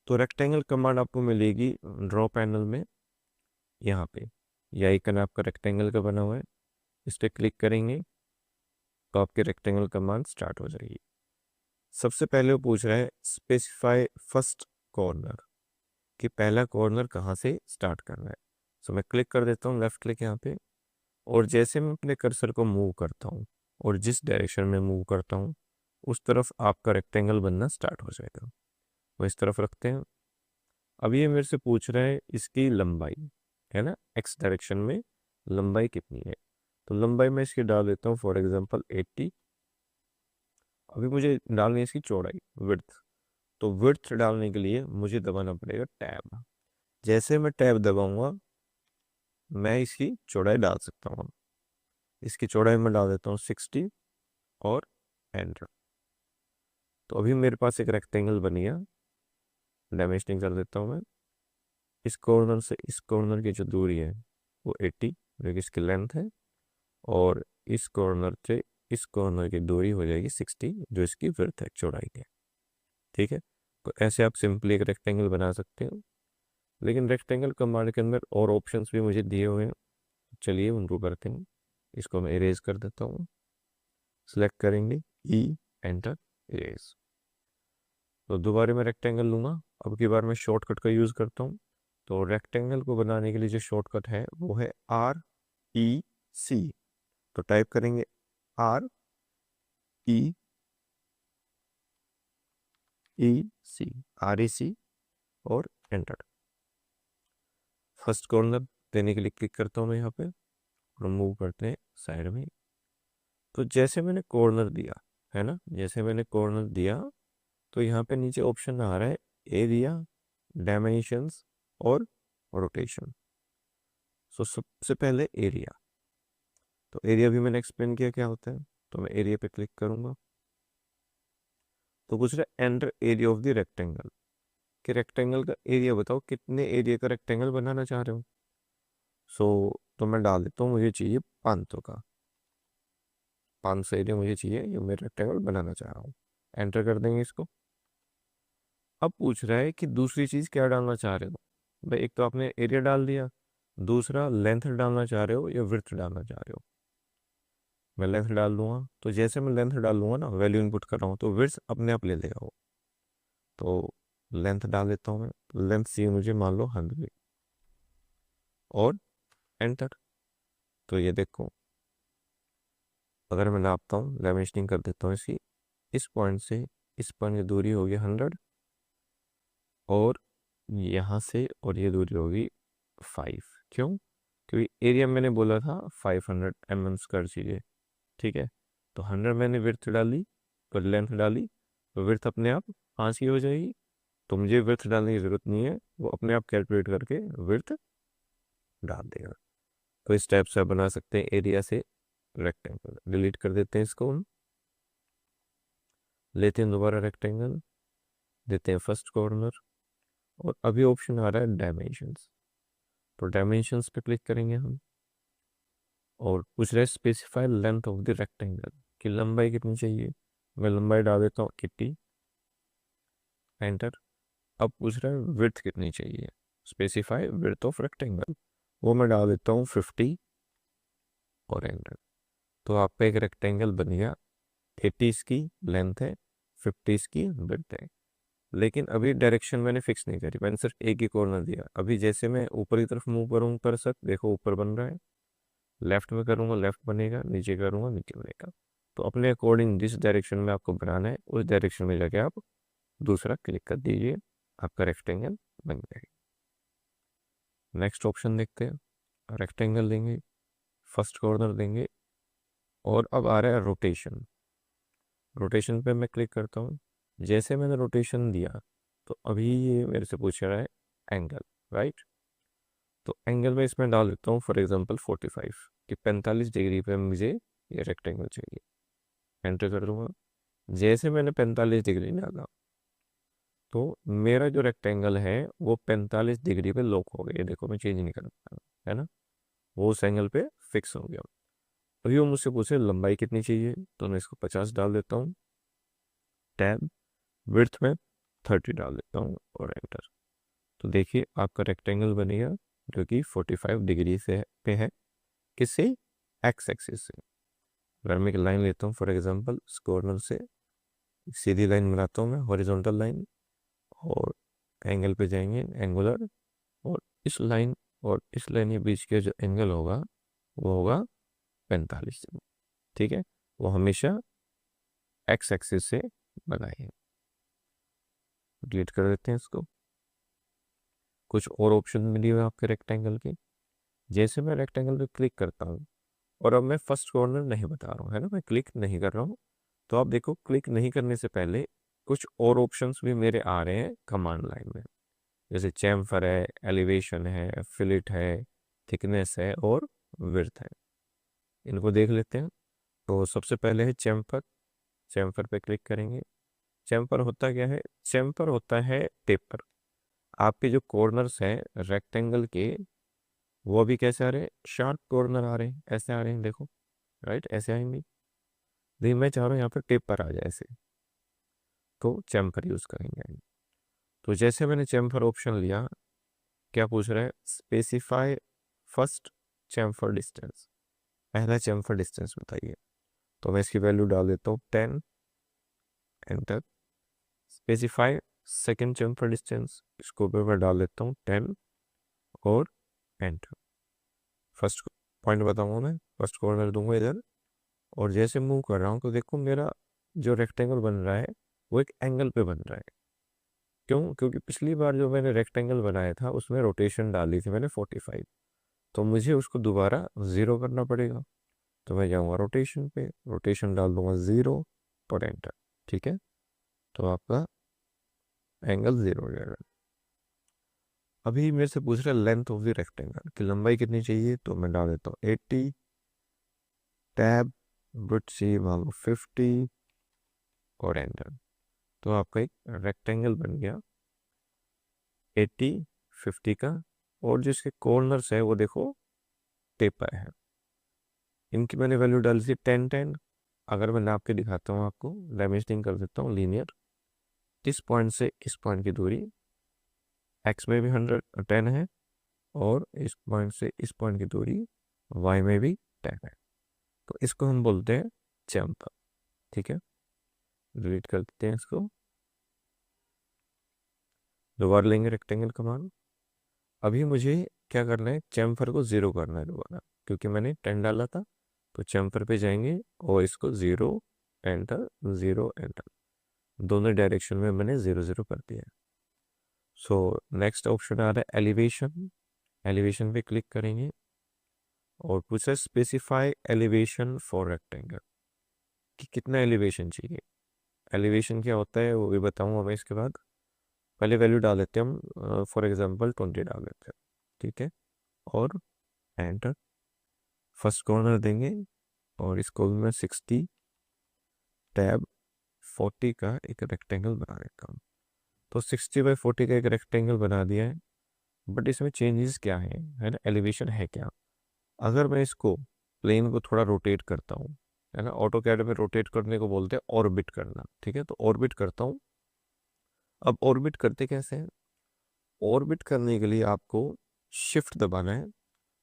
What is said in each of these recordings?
तो rectangle command आपको मिलेगी ड्रॉ पैनल में, यहाँ पे ये आइकन आपका रेक्टेंगल का बना हुआ है, इस पर क्लिक करेंगे तो आपके रेक्टेंगल कमांड स्टार्ट हो जाएगी। सबसे पहले वो पूछ रहा है स्पेसिफाई फर्स्ट कॉर्नर, कि पहला कॉर्नर कहाँ से स्टार्ट करना है। सो मैं क्लिक कर देता हूँ, लेफ्ट क्लिक यहाँ पे, और जैसे मैं अपने कर्सर को मूव करता हूँ और जिस डायरेक्शन में मूव करता हूँ उस तरफ आपका रेक्टेंगल बनना स्टार्ट हो जाएगा। वो इस तरफ रखते हैं। अब ये मेरे से पूछ रहा है इसकी लंबाई, है ना, एक्स डायरेक्शन में लंबाई कितनी है। तो लंबाई मैं इसकी डाल देता हूँ फॉर एग्जांपल 80। अभी मुझे डालनी है इसकी चौड़ाई, विड्थ। तो विड्थ डालने के लिए मुझे दबाना पड़ेगा टैब। जैसे मैं टैब दबाऊंगा मैं इसकी चौड़ाई डाल सकता हूँ। इसकी चौड़ाई में डाल देता हूँ 60 और एंटर। तो अभी मेरे पास एक रेक्टेंगल बन गया। डायमेंशनिंग कर देता हूँ मैं। इस कॉर्नर से इस कॉर्नर की जो दूरी है वो 80 जो कि इसकी लेंथ है, और इस कॉर्नर से इस कॉर्नर की दूरी हो जाएगी 60 जो इसकी विड्थ है, चौड़ाई है। ठीक है, तो ऐसे आप सिंपली एक रेक्टेंगल बना सकते हो। लेकिन रेक्टेंगल कमांड के अंदर और ऑप्शंस भी मुझे दिए हुए हैं, चलिए उनको करते हैं। इसको मैं इरेज कर देता हूँ। सिलेक्ट करेंगे ई, एंटर, इरेज। तो दोबारा मैं रेक्टेंगल लूँगा। अब की बार मैं शॉर्टकट का यूज़ करता हूँ। तो रेक्टेंगल को बनाने के लिए जो शॉर्टकट है वो है REC। तो टाइप करेंगे REC और एंटर। फर्स्ट कॉर्नर देने के लिए क्लिक करता हूँ मैं यहाँ पे और मूव करते हैं साइड में। तो जैसे मैंने कॉर्नर दिया, है ना, जैसे मैंने कॉर्नर दिया तो यहाँ पे नीचे ऑप्शन आ रहा है एरिया, डायमेंशंस और रोटेशन। सो सबसे पहले एरिया। तो एरिया भी मैंने एक्सप्लेन किया क्या होता है, तो मैं एरिया पे क्लिक करूंगा। तो पूछ रहा है enter area of the rectangle, कि रेक्टेंगल का एरिया बताओ, कितने एरिया का रेक्टेंगल बनाना चाह रहे हो। तो मैं डाल देता हूँ मुझे चाहिए 500 का। 500 एरिया मुझे चाहिए, ये मैं रेक्टेंगल बनाना चाह रहा हूँ। एंटर कर देंगे इसको। अब पूछ रहा है कि दूसरी चीज़ क्या डालना चाह रहे हो। भाई एक तो आपने एरिया डाल दिया, दूसरा लेंथ डालना चाह रहे हो या विड्थ डालना चाह रहे हो। मैं लेंथ डाल दूंगा। तो जैसे मैं लेंथ डाल दूंगा ना, वैल्यू इनपुट कर रहा हूँ तो विड्थ अपने आप ले लेगा वो। तो लेंथ डाल देता हूँ मैं। लेंथ सी मुझे मान लो 100 और एंटर। तो ये देखो, अगर मैं नापता हूँ, डायमेंशनिंग कर देता हूँ इसकी, इस पॉइंट से इस पॉइंट की दूरी होगी 100, और यहाँ से और ये दूरी होगी 5। क्यों? क्योंकि एरिया मैंने बोला था 500 mm स्क्वायर चाहिए। ठीक है, तो 100 मैंने विड्थ डाली और लेंथ डाली, तो विड्थ अपने आप 5 की हो जाएगी। तो मुझे विड्थ डालने की ज़रूरत नहीं है, वो अपने आप कैलकुलेट करके विड्थ डाल देगा। तो इस टाइप से आप बना सकते हैं एरिया से रेक्टेंगल। डिलीट कर देते हैं इसको हम। लेते हैं दोबारा रेक्टेंगल, देते हैं फर्स्ट कॉर्नर, और अभी ऑप्शन आ रहा है डायमेंशंस। तो डायमेंशंस पे क्लिक करेंगे हम, और पूछ रहा है specify length of the rectangle, कि लंबाई कितनी चाहिए। मैं लंबाई डाल देता हूँ 80, एंटर। अब पूछ रहा है विड्थ कितनी चाहिए, स्पेसिफाई विड्थ ऑफ रेक्टेंगल, वो मैं डाल देता हूँ 50 और एंटर। तो आपका एक रेक्टेंगल बन गया। 80 इसकी लेंथ है, 50 इसकी विड्थ है। लेकिन अभी डायरेक्शन मैंने फिक्स नहीं करी, मैंने सिर्फ एक ही कॉर्नर दिया। अभी जैसे मैं ऊपर की तरफ मूव करूँ कर सक, देखो ऊपर बन रहा है। लेफ्ट में करूँगा लेफ्ट बनेगा, नीचे करूँगा नीचे बनेगा। तो अपने अकॉर्डिंग जिस डायरेक्शन में आपको बनाना है उस डायरेक्शन में जाके आप दूसरा क्लिक कर दीजिए, आपका रेक्टेंगल बन जाएगा। नेक्स्ट ऑप्शन देखते हैं। रेक्टेंगल देंगे, फर्स्ट कॉर्नर देंगे, और अब आ रहा है रोटेशन। रोटेशन पे मैं क्लिक करता हूँ। जैसे मैंने रोटेशन दिया तो अभी ये मेरे से पूछ रहा है एंगल, राइट। तो एंगल में इसमें डाल देता हूँ फॉर एग्जांपल 45, कि 45 डिग्री पे मुझे ये रेक्टेंगल चाहिए। एंटर कर दूंगा। जैसे मैंने 45 डिग्री डाला तो मेरा जो रेक्टेंगल है वो 45 डिग्री पे लॉक हो गया। ये देखो मैं चेंज नहीं कर पाया, है ना, वो उस एंगल पे फिक्स हो गया। अभी वो मुझसे पूछे लंबाई कितनी चाहिए, तो मैं इसको 50 डाल देता हूँ। टैब, विड्थ में 30 डाल देता हूँ और एंटर। तो देखिए आपका रेक्टेंगल बनेगा जो कि 45 डिग्री से पे है, किससे, एक्स एक्सिस से। अगर मैं एक लाइन लेता हूँ फॉर एग्जांपल, इस कॉर्नर से सीधी लाइन बनाता हूँ मैं, हॉरिजॉन्टल लाइन, और एंगल पे जाएंगे एंगुलर, और इस लाइन के बीच के जो एंगल होगा वो होगा 45 डिग्री। ठीक है, वो हमेशा एक्स एक्सिस से बनाए। डिलीट कर देते हैं इसको। कुछ और ऑप्शन मिली हुए आपके रेक्टेंगल के। जैसे मैं रेक्टेंगल पे क्लिक करता हूँ, और अब मैं फर्स्ट कॉर्नर नहीं बता रहा हूँ, है ना, मैं क्लिक नहीं कर रहा हूँ, तो आप देखो क्लिक नहीं करने से पहले कुछ और ऑप्शंस भी मेरे आ रहे हैं कमांड लाइन में। जैसे चैम्फर है, एलिवेशन है, फिलिट है, थिकनेस है और विड्थ है। इनको देख लेते हैं। तो सबसे पहले है चैम्फर। चैम्फर पे क्लिक करेंगे। चैम्फर होता क्या है? चैम्फर होता है टेपर। आपके जो कॉर्नर्स हैं रेक्टेंगल के, वो भी कैसे आ रहे हैं? शार्प कॉर्नर आ रहे हैं, ऐसे आ रहे हैं, देखो, राइट, ऐसे आएंगे। देखिए मैं चाह रहा हूँ यहाँ पे टेपर आ जाए ऐसे, तो चैम्फर यूज करेंगे। तो जैसे मैंने चैम्फर ऑप्शन लिया, क्या पूछ रहा है? स्पेसिफाई फर्स्ट चैम्फर डिस्टेंस, पहला चैम्फर डिस्टेंस बताइए। तो मैं इसकी वैल्यू डाल देता हूँ 10, enter. Specify second chamfer distance, इसको भी मैं डाल देता हूँ 10 और एंटर। फर्स्ट पॉइंट बताऊंगा मैं, फर्स्ट कॉर्नर दूंगा इधर, और जैसे मूव कर रहा हूँ तो देखो मेरा जो रेक्टेंगल बन रहा है वो एक एंगल पे बन रहा है। क्यों? क्योंकि पिछली बार जो मैंने रेक्टेंगल बनाया था उसमें रोटेशन डाली थी मैंने 45, तो मुझे उसको दोबारा 0 करना पड़ेगा। तो मैं जाऊँगा रोटेशन पे, रोटेशन डाल दूंगा 0 और एंटर। ठीक है, तो आपका एंगल 0 हो जाएगा। अभी मेरे से पूछ रहा है लेंथ ऑफ द रेक्टेंगल की लंबाई कितनी चाहिए, तो मैं डाल देता हूँ 80, टैब, ब्रुट सी मान लो 50 और एंटर। तो आपका एक रेक्टेंगल बन गया 80, 50 का, और जिसके कॉर्नर्स है वो देखो टेपर है। इनकी मैंने वैल्यू डाली थी 10 10। अगर मैं नाप के दिखाता हूँ आपको, डायमेंशनिंग कर देता हूँ लीनियर, इस पॉइंट से इस पॉइंट की दूरी एक्स में भी 110 है, और इस पॉइंट से इस पॉइंट की दूरी वाई में भी 10 है। तो इसको हम बोलते हैं चैम्फर। ठीक है, डिलीट कर देते हैं इसको। दोबारा लेंगे रेक्टेंगल कमांड। अभी मुझे क्या करना है? चैम्फर को 0 करना है दोबारा, क्योंकि मैंने 10 डाला था। तो चैम्फर पे जाएंगे और इसको 0 एंटर, 0 एंटर, दोनों डायरेक्शन में मैंने 0 0 कर दिया है। सो नेक्स्ट ऑप्शन आ रहा है एलिवेशन। एलिवेशन पे क्लिक करेंगे और पूछा स्पेसिफाई एलिवेशन फॉर रेक्टेंगल, कि कितना एलिवेशन चाहिए। एलिवेशन क्या होता है वो भी बताऊंगा मैं इसके बाद। पहले वैल्यू डाल देते हैं हम, फॉर एग्जांपल 20 डाल देते हैं। ठीक है, और एंटर। फर्स्ट कॉर्नर देंगे और इस कॉर्नर में 60, टैब, 40 का एक रेक्टेंगल बना देता हूँ। तो 60/40 का एक रेक्टेंगल बना दिया है। बट इसमें चेंजेस क्या है ना, एलिवेशन है क्या? अगर मैं इसको प्लेन को थोड़ा रोटेट करता हूँ, है ना, ऑटो कैड में रोटेट करने को बोलते हैं ऑर्बिट करना। ठीक है, तो ऑर्बिट करता हूँ। अब ऑर्बिट करते कैसे हैं? ऑर्बिट करने के लिए आपको शिफ्ट दबाना है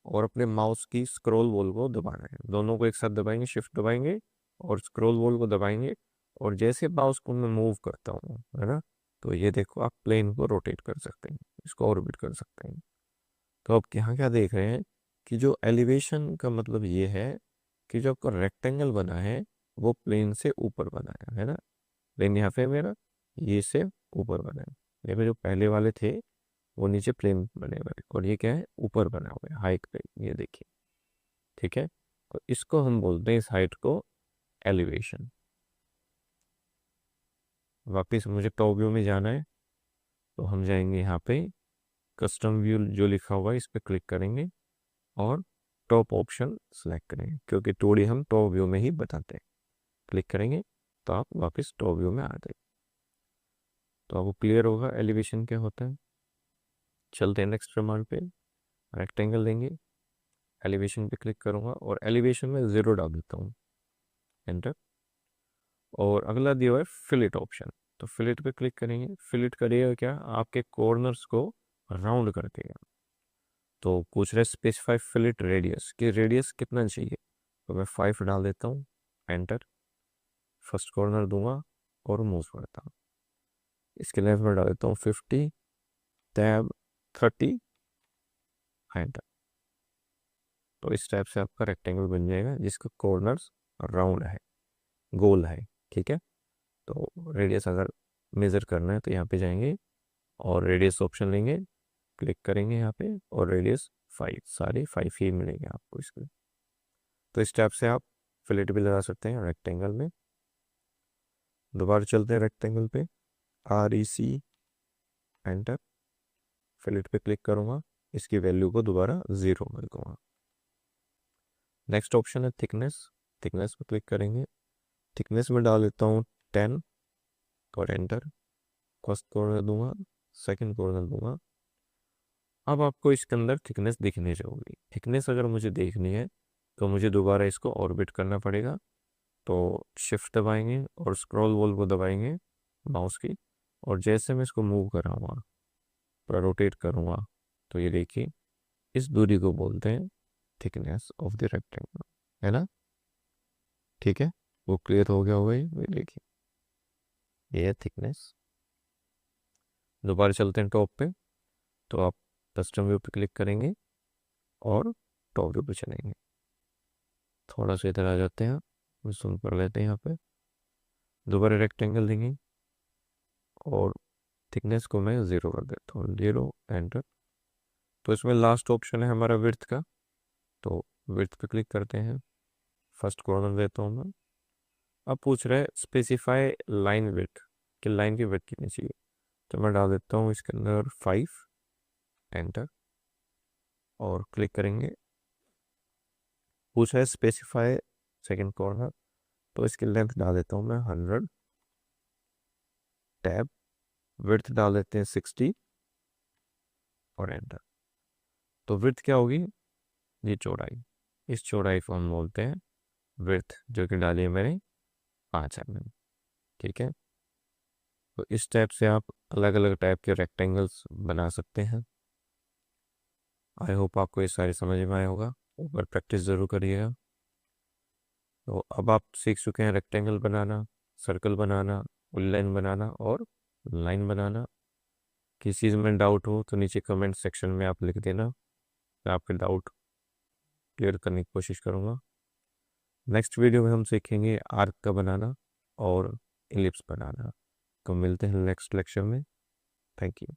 और अपने माउस की स्क्रॉल व्हील को दबाना है। दोनों को एक साथ दबाएंगे, शिफ्ट दबाएंगे और स्क्रॉल व्हील को दबाएंगे, और जैसे माउस को मैं मूव करता हूँ, है ना, तो ये देखो आप प्लेन को रोटेट कर सकते हैं, इसको ऑर्बिट कर सकते हैं। तो आप यहाँ क्या देख रहे हैं कि जो एलिवेशन का मतलब ये है कि जो आपका रेक्टेंगल बना है वो प्लेन से ऊपर बना है ना। प्लेन यहाँ पे मेरा ये से ऊपर बना है। ये मेरे जो पहले वाले थे वो नीचे प्लेन बने हुए हैं, और ये क्या है? ऊपर बना हुआ है हाइट पे, ये देखिए। ठीक है, तो इसको हम बोलते हैं इस हाइट को एलिवेशन। वापिस मुझे टॉप व्यू में जाना है, तो हम जाएंगे यहाँ पे कस्टम व्यू जो लिखा हुआ है इस पर क्लिक करेंगे और टॉप ऑप्शन सेलेक्ट करेंगे, क्योंकि 2D हम टॉप व्यू में ही बताते हैं। क्लिक करेंगे तो आप वापस टॉप व्यू में आ जाए, तो आपको क्लियर होगा एलिवेशन क्या होता है। चलते हैं नेक्स्ट कमांड पे। रेक्टेंगल देंगे, एलिवेशन पे क्लिक करूंगा और एलिवेशन में 0 डाल देता हूँ, एंटर। और अगला दिया हुआ है फिलेट ऑप्शन। तो फिलेट पे क्लिक करेंगे। फिलेट करिएगा क्या, आपके कॉर्नर्स को राउंड कर देगा। तो पूछ रहे स्पेसिफाई फिलेट रेडियस, कि रेडियस कितना चाहिए, तो मैं 5 डाल देता हूँ, एंटर। फर्स्ट कॉर्नर दूंगा और मूव करता हूँ। इसके लेंथ में डाल देता हूँ 50, टैब 30, एंटर। तो इस टाइप से आपका रेक्टेंगल बन जाएगा जिसका कॉर्नर्स राउंड है, गोल है। ठीक है, तो रेडियस अगर मेज़र करना है तो यहाँ पे जाएंगे और रेडियस ऑप्शन लेंगे, क्लिक करेंगे यहाँ पे, और रेडियस 5, सारे 5 ही मिलेंगे आपको इसके। तो इस टाइप से आप फिलेट भी लगा सकते हैं रेक्टेंगल में। दोबारा चलते हैं रेक्टेंगल पे, REC, एंटर। फिलेट पे क्लिक करूँगा, इसकी वैल्यू को दोबारा 0 कर दूँगा। नेक्स्ट ऑप्शन है थिकनेस। थिकनेस पे क्लिक करेंगे, थिकनेस में डाल देता हूँ 10 और एंटर। फर्स्ट कॉर्नर दूंगा, सेकंड कॉर्नर दूंगा। अब आपको इसके अंदर थिकनेस दिखनी चाहिए। थिकनेस अगर मुझे देखनी है तो मुझे दोबारा इसको ऑर्बिट करना पड़ेगा। तो शिफ्ट दबाएंगे और स्क्रॉल व्हील को दबाएंगे माउस की, और जैसे मैं इसको मूव कराऊंगा, पूरा रोटेट करूंगा, तो ये देखिए इस दूरी को बोलते हैं थिकनेस ऑफ द रेक्टेंगल, है ना। ठीक है, वो क्लियर हो गया होगा ये देखिए, ये है थिकनेस। दोबारा चलते हैं टॉप पे, तो आप कस्टम व्यू पे क्लिक करेंगे और टॉप व्यू पे चलेंगे। थोड़ा सा इधर आ जाते हैं, जूम कर लेते हैं यहाँ पे। दोबारा रेक्टेंगल देंगे और थिकनेस को मैं 0 कर देता हूँ, 0, एंटर। तो इसमें लास्ट ऑप्शन है हमारा विड्थ का, तो विड्थ पे क्लिक करते हैं। फर्स्ट कॉर्नर देता हूँ मैं। अब पूछ रहा है स्पेसिफाई लाइन विड्थ, कि लाइन की विड्थ कितनी चाहिए, तो मैं डाल देता हूँ इसके अंदर 5, एंटर, और क्लिक करेंगे। पूछा है स्पेसिफाई सेकंड कॉर्नर, तो इसकी लेंथ डाल देता हूँ मैं 100, टैब, विड्थ डाल देते हैं 60 और एंटर। तो विड्थ क्या होगी, ये चौड़ाई, इस चौड़ाई को हम बोलते हैं विड्थ, जो कि डाली है मैंने 5 mm। ठीक है, तो इस टाइप से आप अलग अलग टाइप के रेक्टेंगल्स बना सकते हैं। आई होप आपको ये सारी समझ में आया होगा, एक बार प्रैक्टिस ज़रूर करिएगा। तो अब आप सीख चुके हैं रेक्टेंगल बनाना, सर्कल बनाना, लाइन बनाना और लाइन बनाना। किसी चीज़ में डाउट हो तो नीचे कमेंट सेक्शन में आप लिख देना, मैं आपके डाउट क्लियर करने की कोशिश करूँगा। नेक्स्ट वीडियो में हम सीखेंगे आर्क का बनाना और इलिप्स बनाना। तो मिलते हैं नेक्स्ट लेक्चर में। Thank you.